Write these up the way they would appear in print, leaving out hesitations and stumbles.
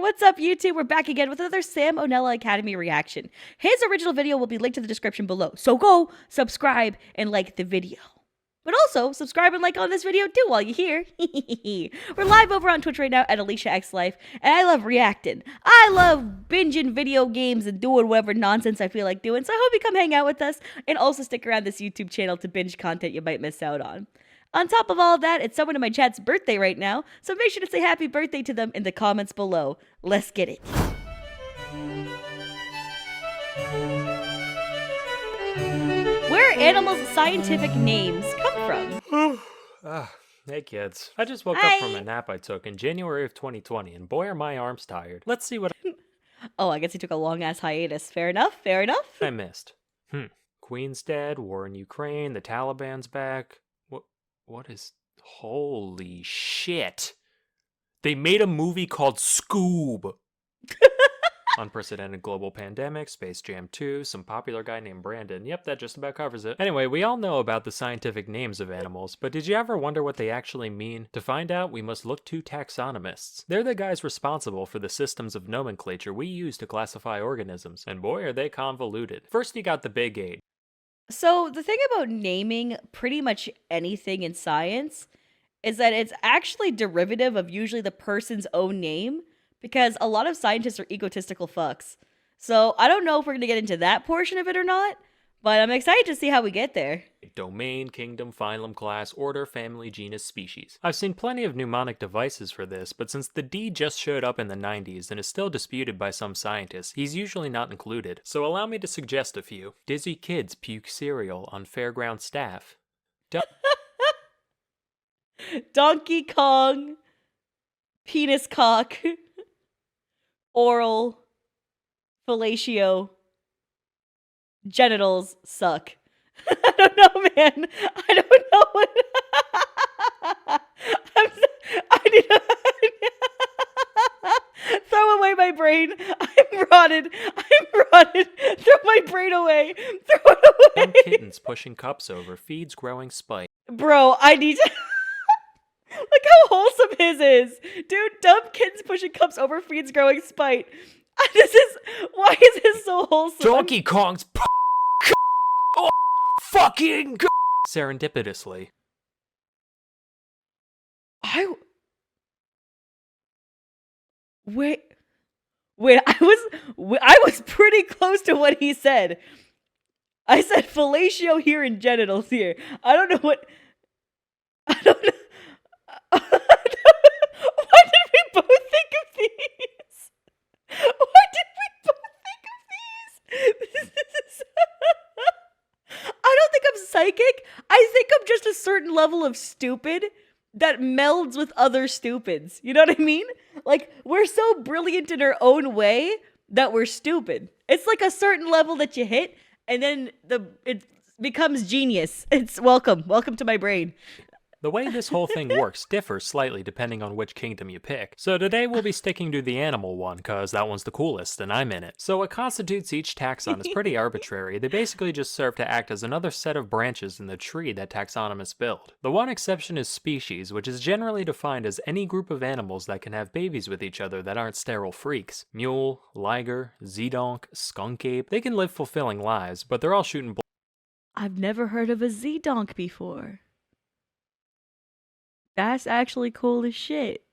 What's up, YouTube? We're back again with another Sam Onella Academy reaction. His original video will be linked in the description below, so go subscribe and like the video. But also, subscribe and like on this video too while you're here. We're live over on Twitch right now at Aliciaxlife, and I love reacting. I love binging video games and doing whatever nonsense I feel like doing, so I hope you come hang out with us, and also stick around this YouTube channel to binge content you might miss out on. On top of all that, it's someone in my chat's birthday right now, so make sure to say happy birthday to them in the comments below. Let's get it. Where are animals' scientific names come from? Hey kids, I just woke up from a nap I took in January of 2020, and boy are my arms tired. Let's see what Oh, I guess he took a long-ass hiatus. Fair enough, fair enough. I missed. Queen's dead, war in Ukraine, the Taliban's back. What is... Holy shit. They made a movie called Scoob. Unprecedented global pandemic, Space Jam 2, some popular guy named Brandon. Yep, that just about covers it. Anyway, we all know about the scientific names of animals, but did you ever wonder what they actually mean? To find out, we must look to taxonomists. They're the guys responsible for the systems of nomenclature we use to classify organisms, and boy are they convoluted. First you got the big eight. So the thing about naming pretty much anything in science is that it's actually derivative of usually the person's own name, because a lot of scientists are egotistical fucks. So I don't know if we're going to get into that portion of it or not, but I'm excited to see how we get there. Domain, kingdom, phylum, class, order, family, genus, species. I've seen plenty of mnemonic devices for this, but since the D just showed up in the 90s and is still disputed by some scientists, he's usually not included. So allow me to suggest a few. Dizzy kids puke cereal on fairground staff. Donkey Kong, penis cock, oral, fellatio, genitals suck. I don't know, man. I don't know what. I need to throw away my brain. I'm rotted. Throw my brain away. Throw it away. Dumb kittens pushing cups over, feeds growing spite. Bro, I need to. Look how wholesome his is. Dude, dumb kittens pushing cups over, feeds growing spite. Why is this so wholesome? Donkey Kong's oh, fucking serendipitously. Wait, I was pretty close to what he said. I said fellatio here and genitals here. I don't know. Why did we both think of these? I don't think I'm psychic. I think I'm just a certain level of stupid that melds with other stupids. You know what I mean? Like, we're so brilliant in our own way that we're stupid. It's like a certain level that you hit, and then it becomes genius. It's welcome to my brain. The way this whole thing works differs slightly depending on which kingdom you pick. So today we'll be sticking to the animal one, cause that one's the coolest and I'm in it. So what constitutes each taxon is pretty arbitrary. They basically just serve to act as another set of branches in the tree that taxonomists build. The one exception is species, which is generally defined as any group of animals that can have babies with each other that aren't sterile freaks. Mule, liger, zedonk, skunk ape, they can live fulfilling lives, but they're all shooting I've never heard of a zedonk before. That's actually cool as shit.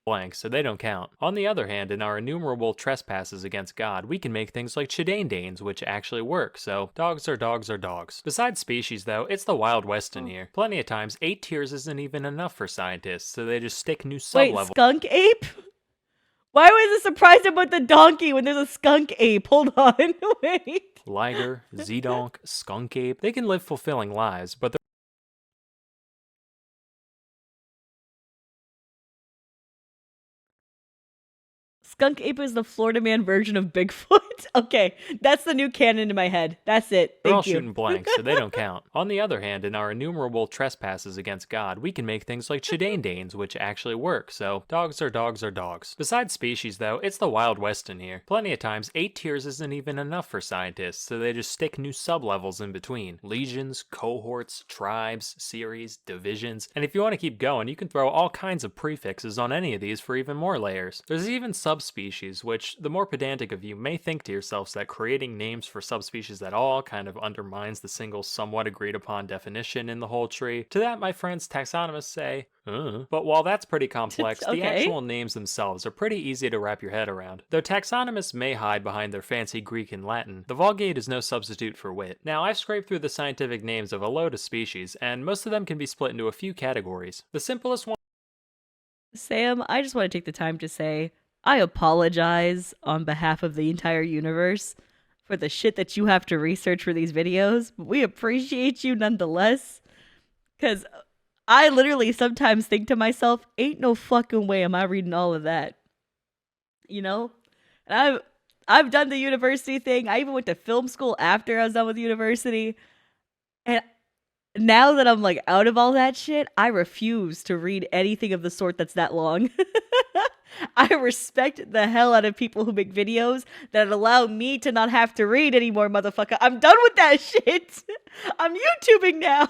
blanks, so they don't count. On the other hand, in our innumerable trespasses against God, we can make things like chidaindanes, which actually work, so dogs are dogs are dogs. Besides species, though, it's the Wild West in here. Plenty of times, 8 tiers isn't even enough for scientists, so they just stick new sub-levels. Wait, skunk ape? Why was I surprised about the donkey when there's a skunk ape? Hold on, wait. Liger, zedonk, skunk ape, they can live fulfilling lives, but they're Skunk ape is the Florida man version of Bigfoot? Okay, that's the new canon in my head. That's it. They're all Thank you. shooting blanks, so they don't count. On the other hand, in our innumerable trespasses against God, we can make things like chidaindanes, which actually work, so dogs are dogs are dogs. Besides species, though, it's the Wild West in here. Plenty of times, 8 tiers isn't even enough for scientists, so they just stick new sub-levels in between. Legions, cohorts, tribes, series, divisions, and if you want to keep going, you can throw all kinds of prefixes on any of these for even more layers. There's even subsets subspecies, which the more pedantic of you may think to yourselves that creating names for subspecies at all kind of undermines the single somewhat agreed upon definition in the whole tree. To that, my friends taxonomists say, But while that's pretty complex, the Okay. actual names themselves are pretty easy to wrap your head around. Though taxonomists may hide behind their fancy Greek and Latin, the Vulgate is no substitute for wit. Now, I've scraped through the scientific names of a load of species, and most of them can be split into a few categories. The simplest one. Sam, I just want to take the time to say I apologize on behalf of the entire universe for the shit that you have to research for these videos, but we appreciate you nonetheless. Because I literally sometimes think to myself, ain't no fucking way am I reading all of that. You know? And I've done the university thing. I even went to film school after I was done with university. And now that I'm like out of all that shit, I refuse to read anything of the sort that's that long. I respect the hell out of people who make videos that allow me to not have to read anymore, motherfucker. I'm done with that shit. I'm YouTubing now.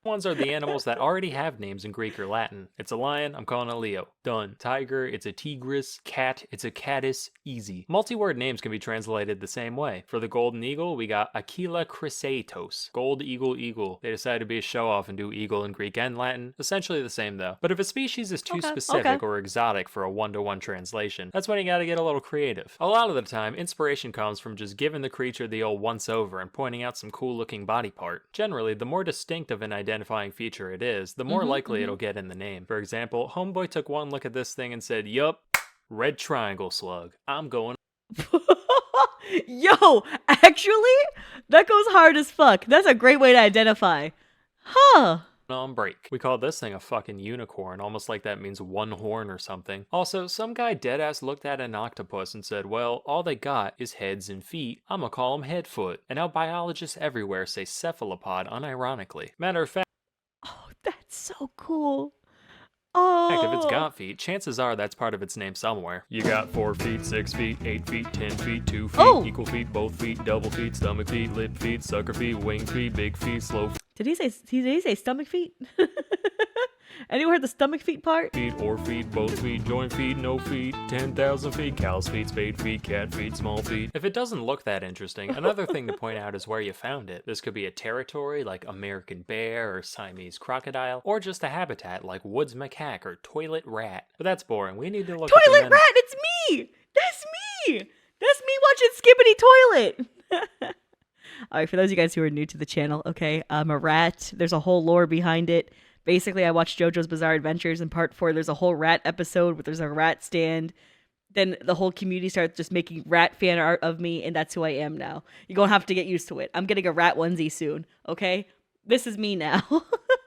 Ones are the animals that already have names in Greek or Latin. It's a lion, I'm calling it Leo. Done. Tiger, it's a tigris. Cat, it's a catus. Easy. Multi-word names can be translated the same way. For the golden eagle, we got Aquila chrysaetos. Gold eagle eagle. They decided to be a show-off and do eagle in Greek and Latin. Essentially the same though. But if a species is too specific or exotic for a one-to-one translation, that's when you gotta get a little creative. A lot of the time, inspiration comes from just giving the creature the old once-over and pointing out some cool-looking body part. Generally, the more distinct of an identifying feature it is, the more likely it'll get in the name. For example, Homeboy took one look at this thing and said, yup, red triangle slug. I'm going. Yo, actually, that goes hard as fuck. That's a great way to identify. Huh. On break. We call this thing a fucking unicorn, almost like that means one horn or something. Also, some guy deadass looked at an octopus and said, well, all they got is heads and feet. I'ma call them headfoot. And now biologists everywhere say cephalopod unironically. Matter of fact, Oh, that's so cool. Oh. if it's got feet, chances are that's part of its name somewhere. You got 4 feet, 6 feet, 8 feet, 10 feet, 2 feet, equal feet, both feet, double feet, stomach feet, lip feet, sucker feet, wing feet, big feet, slow feet. Did he say stomach feet? Anyone heard the stomach feet part? Feet, or feet, both feet, joint feet, no feet, 10,000 feet, cow's feet, spade feet, cat feet, small feet. If it doesn't look that interesting, another thing to point out is where you found it. This could be a territory like American bear or Siamese crocodile, or just a habitat like woods macaque or toilet rat. But that's boring. We need to look at Toilet rat, it's me! That's me! That's me watching Skippity Toilet! Alright, for those of you guys who are new to the channel, okay, I'm a rat. There's a whole lore behind it. Basically, I watched JoJo's Bizarre Adventures. In part 4, there's a whole rat episode where there's a rat stand. Then the whole community starts just making rat fan art of me, and that's who I am now. You're gonna have to get used to it. I'm getting a rat onesie soon, okay? This is me now.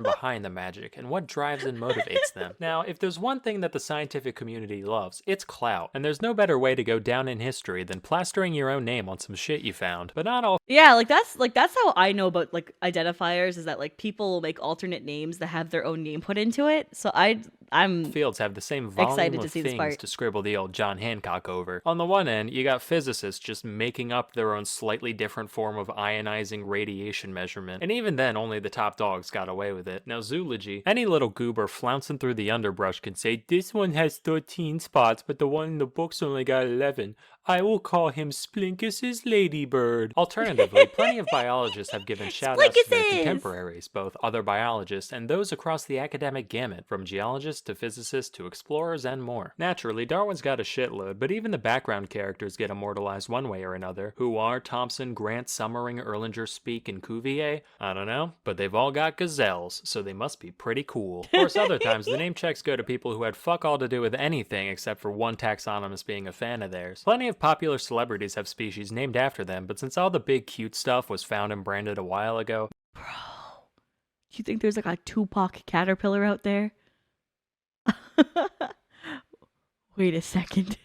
behind the magic and what drives and motivates them. Now, if there's one thing that the scientific community loves, it's clout. And there's no better way to go down in history than plastering your own name on some shit you found. But not all. Yeah, that's how I know about like identifiers, is that like people will make alternate names that have their own name put into it. So I'm fields have the same volume excited of to see this things part. to scribble the old John Hancock over. On the one end, you got physicists just making up their own slightly different form of ionizing radiation measurement. And even then, only the top dogs got away with it. Now, zoology, any little goober flouncing through the underbrush can say, this one has 13 spots, but the one in the book's only got 11. I will call him Splinkus's ladybird. Alternatively, plenty of biologists have given shout-outs to their contemporaries, both other biologists and those across the academic gamut, from geologists to physicists to explorers and more. Naturally, Darwin's got a shitload, but even the background characters get immortalized one way or another. Who are Thomson, Grant, Summering, Erlanger, Speke, and Cuvier? I don't know, but they've all got gazelles, so they must be pretty cool. Of course, other times, the name checks go to people who had fuck all to do with anything except for one taxonomist being a fan of theirs. Plenty of popular celebrities have species named after them, but since all the big cute stuff was found and branded a while ago... Bro, do you think there's like a Tupac caterpillar out there? Wait a second.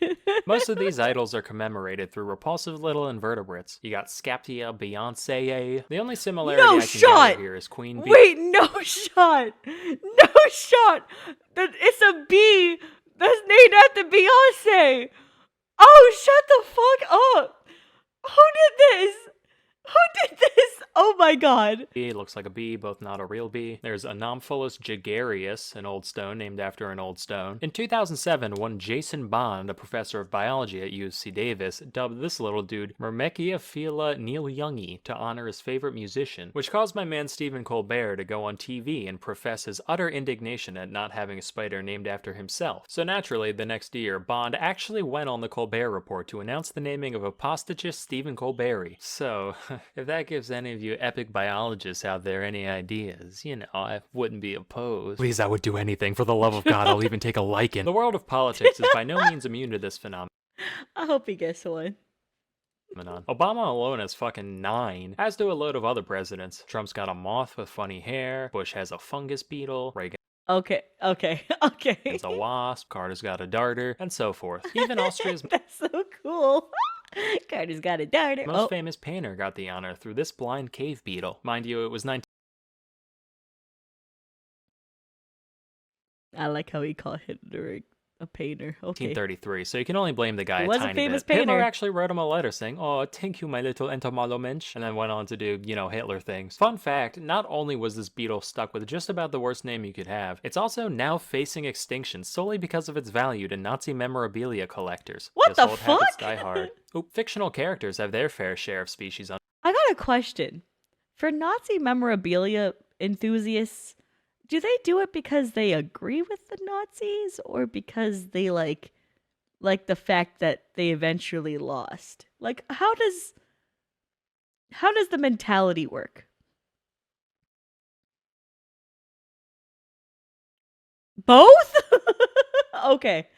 Most of these idols are commemorated through repulsive little invertebrates. You got Scaptia, Beyonce. The only similarity I can gather here is Queen Bee. Wait, no shot! No shot! It's a bee that's named after Beyonce! Oh, shut the fuck up! Who did this? Who did this? Oh my god. It looks like a bee, both not a real bee. There's Anomphilus gregarius, an old stone named after an old stone. In 2007, one Jason Bond, a professor of biology at UC Davis, dubbed this little dude Myrmecia Neil Youngie to honor his favorite musician, which caused my man Stephen Colbert to go on TV and profess his utter indignation at not having a spider named after himself. So naturally, the next year, Bond actually went on the Colbert Report to announce the naming of apostachus Stephen Colbert. So, if that gives any of you epic biologists out there any ideas, you know, I wouldn't be opposed. Please, I would do anything. For the love of God, I'll even take a lichen. The world of politics is by no means immune to this phenomenon. I hope he gets one. Obama alone has fucking 9, as do a load of other presidents. Trump's got a moth with funny hair, Bush has a fungus beetle, Reagan Okay. has a wasp, Carter's got a darter, and so forth. Even Austria's That's so cool. Carter's got a darter. most famous painter got the honor through this blind cave beetle. Mind you, it was I like how he called Hitler a painter. Okay. 1933, so you can only blame the guy He a was a tiny famous bit. Hitler painter. actually wrote him a letter saying, "Oh, thank you, my little entomolomensch," and then went on to do, you know, Hitler things. Fun fact, not only was this beetle stuck with just about the worst name you could have, it's also now facing extinction solely because of its value to Nazi memorabilia collectors. What Guess the old habits fuck? die hard. Oop, fictional characters have their fair share of species I got a question. For Nazi memorabilia enthusiasts, do they do it because they agree with the Nazis or because they like the fact that they eventually lost? Like how does the mentality work? Both? Okay.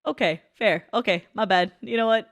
Okay, fair. Okay, my bad. You know what?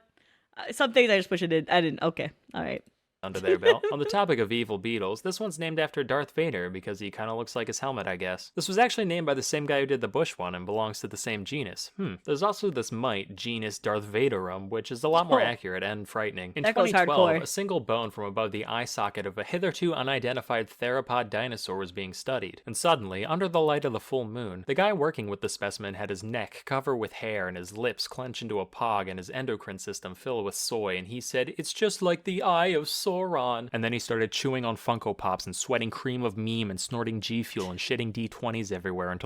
Some things I just wish I didn't. Okay. All right. under their belt. On the topic of evil beetles, this one's named after Darth Vader because he kind of looks like his helmet, I guess. This was actually named by the same guy who did the Bush one and belongs to the same genus. There's also this mite, genus Darth Vaderum, which is a lot more accurate and frightening. In That goes 2012, hardcore. a single bone from above the eye socket of a hitherto unidentified theropod dinosaur was being studied. And suddenly, under the light of the full moon, the guy working with the specimen had his neck covered with hair and his lips clench into a pog and his endocrine system fill with soy, and he said, "It's just like the eye of Sauron." And then he started chewing on Funko Pops and sweating cream of meme and snorting G Fuel and shitting D20s everywhere until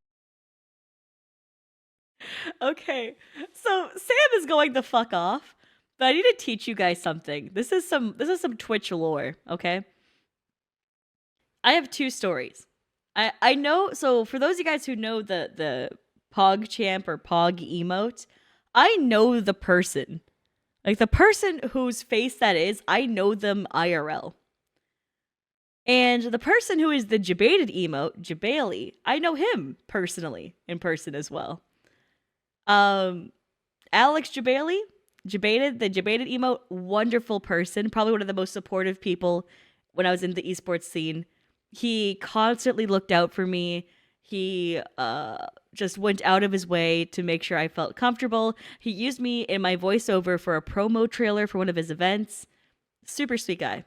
Okay, so Sam is going the fuck off, but I need to teach you guys something. This is some Twitch lore, okay? I have two stories. I know, so for those of you guys who know the Pog Champ or Pog emote, I know the person. Like the person whose face that is, I know them IRL. And the person who is the Jabated emote, Jabali, I know him personally, in person as well. Alex Jabali, the Jabated emote, wonderful person, probably one of the most supportive people when I was in the esports scene. He constantly looked out for me. He just went out of his way to make sure I felt comfortable. He used me in my voiceover for a promo trailer for one of his events. Super sweet guy.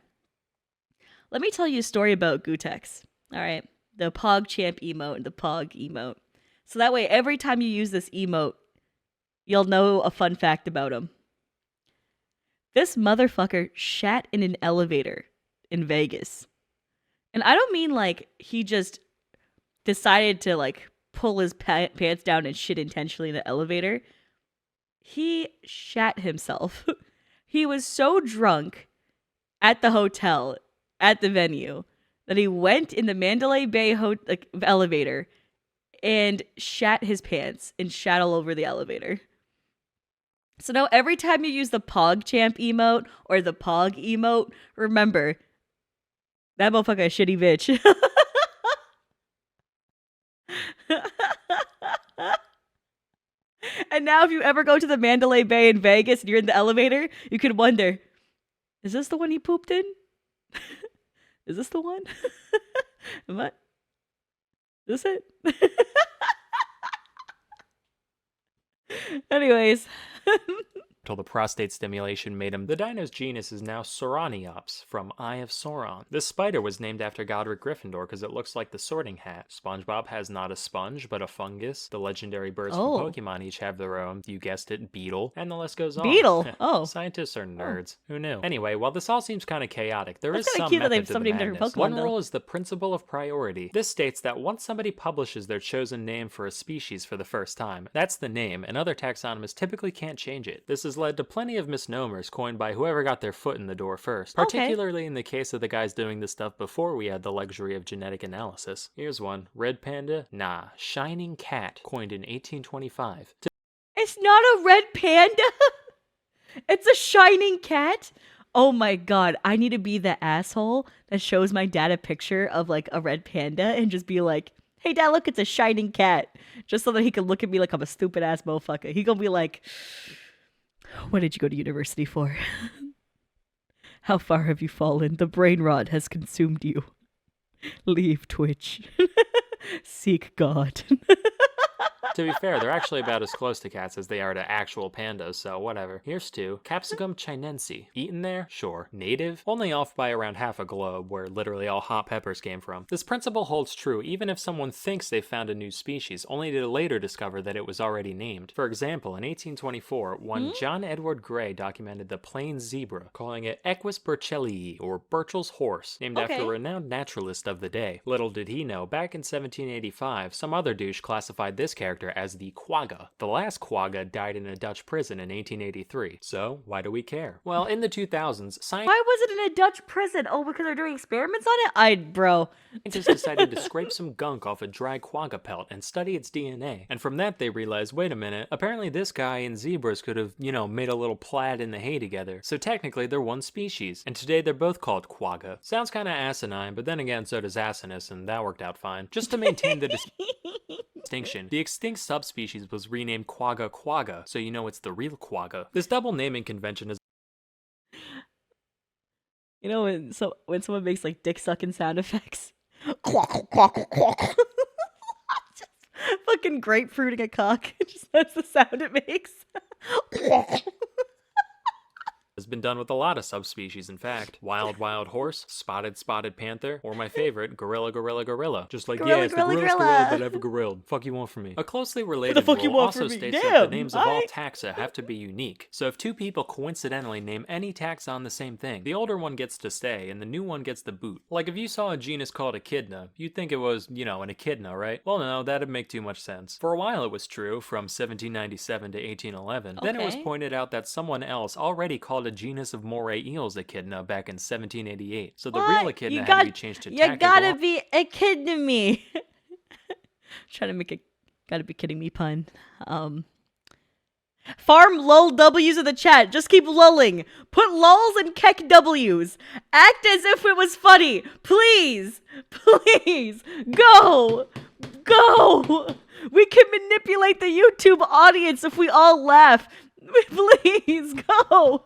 Let me tell you a story about Gutex. All right, the Pog Champ emote and the Pog emote. So that way, every time you use this emote, you'll know a fun fact about him. This motherfucker shat in an elevator in Vegas. And I don't mean like he just decided to like pull his pants down and shit intentionally in the elevator. He shat himself. He was so drunk at the hotel, at the venue, that he went in the Mandalay Bay elevator and shat his pants and shat all over the elevator. So now every time you use the Pog Champ emote or the Pog emote, remember, that motherfucker a shitty bitch. And now if you ever go to the Mandalay Bay in Vegas and you're in the elevator, you could wonder, is this the one he pooped in? Is this the one? Am I? Is this it? Anyways. till the prostate stimulation made him. The dino's genus is now Sauroniops, from Eye of Sauron. This spider was named after Godric Gryffindor because it looks like the Sorting Hat. SpongeBob has not a sponge, but a fungus. The legendary birds from Pokemon each have their own, you guessed it, beetle, and the list goes on. Beetle? Oh. Scientists are nerds. Who knew? Anyway, while this all seems kind of chaotic, there is some cute that method they've to the named different madness. Pokemon, One though. rule is the principle of priority. This states that once somebody publishes their chosen name for a species for the first time, that's the name, and other taxonomists typically can't change it. This has led to plenty of misnomers coined by whoever got their foot in the door first, particularly in the case of the guys doing this stuff before we had the luxury of genetic analysis. Here's one. Red panda? Nah. Shining cat, coined in 1825. It's not a red panda. It's a shining cat. Oh my god, I need to be the asshole that shows my dad a picture of like a red panda and just be like, hey dad, look, it's a shining cat. Just so that he can look at me like I'm a stupid ass motherfucker. He gonna be like, what did you go to university for? How far have you fallen? The brain rot has consumed you. Leave Twitch. Seek God. To be fair, they're actually about as close to cats as they are to actual pandas, so whatever. Here's two. Capsicum chinense. Eaten there? Sure. Native? Only off by around half a globe, where literally all hot peppers came from. This principle holds true even if someone thinks they found a new species, only to later discover that it was already named. For example, in 1824, one John Edward Gray documented the plain zebra, calling it Equus burchellii, or Burchell's horse, named after a renowned naturalist of the day. Little did he know, back in 1785, some other douche classified this character as the quagga. The last quagga died in a Dutch prison in 1883. So, why do we care? Well, in the 2000s, Why was it in a Dutch prison? Oh, because they're doing experiments on it? Bro. scientists decided to scrape some gunk off a dry quagga pelt and study its DNA. And from that, they realized, wait a minute, apparently this guy and zebras could have, made a little plaid in the hay together. So technically, they're one species. And today, they're both called quagga. Sounds kind of asinine, but then again, so does asinus, and that worked out fine. Just to maintain the distinction, the extinct subspecies was renamed quagga quagga, so you know it's the real quagga. This double naming convention is when someone makes like dick sucking sound effects. Quack, quack, quack. Just fucking grapefruiting a cock. That's the sound it makes. has been done with a lot of subspecies, in fact. Wild horse, spotted panther, or my favorite, gorilla. Just like, Gorilla, yeah, it's the gorilla, gorilla gorilla. that ever gorilled. Fuck you want from me? A closely related fuck you rule want also from me? states that Damn, the names of all taxa have to be unique. So if two people coincidentally name any taxon the same thing, the older one gets to stay and the new one gets the boot. Like if you saw a genus called echidna, you'd think it was, an echidna, right? Well, no, that'd make too much sense. For a while it was true, from 1797 to 1811. Then it was Okay. pointed out that someone else already called a genus of moray eels echidna back in 1788. So the real echidna had to be changed to You gotta be echidna me. Trying to make a gotta be kidding me pun. Farm lull W's in the chat. Just keep lulling. Put lulls and keck W's. Act as if it was funny. Please. Please. Go. Go. We can manipulate the YouTube audience if we all laugh. Please go.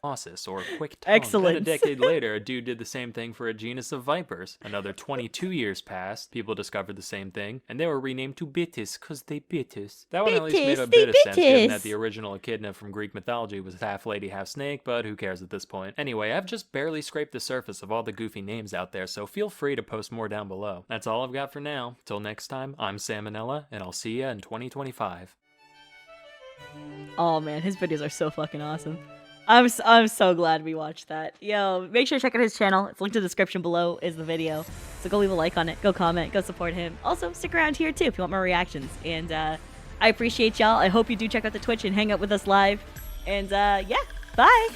Colossus, or quick tongue. Excellent. Then a decade later, a dude did the same thing for a genus of vipers. Another 22 years passed, people discovered the same thing, and they were renamed to Bitis, cause they bit us. That one at least made a bit of sense, given that the original echidna from Greek mythology was half lady, half snake, but who cares at this point? Anyway, I've just barely scraped the surface of all the goofy names out there, so feel free to post more down below. That's all I've got for now. Till next time, I'm Salmonella, and I'll see ya in 2025. Oh man, his videos are so fucking awesome. I'm so glad we watched that. Yo, make sure to check out his channel. It's linked in the description below is the video. So go leave a like on it, go comment, go support him. Also, stick around here too if you want more reactions. And I appreciate y'all. I hope you do check out the Twitch and hang out with us live. And yeah, bye!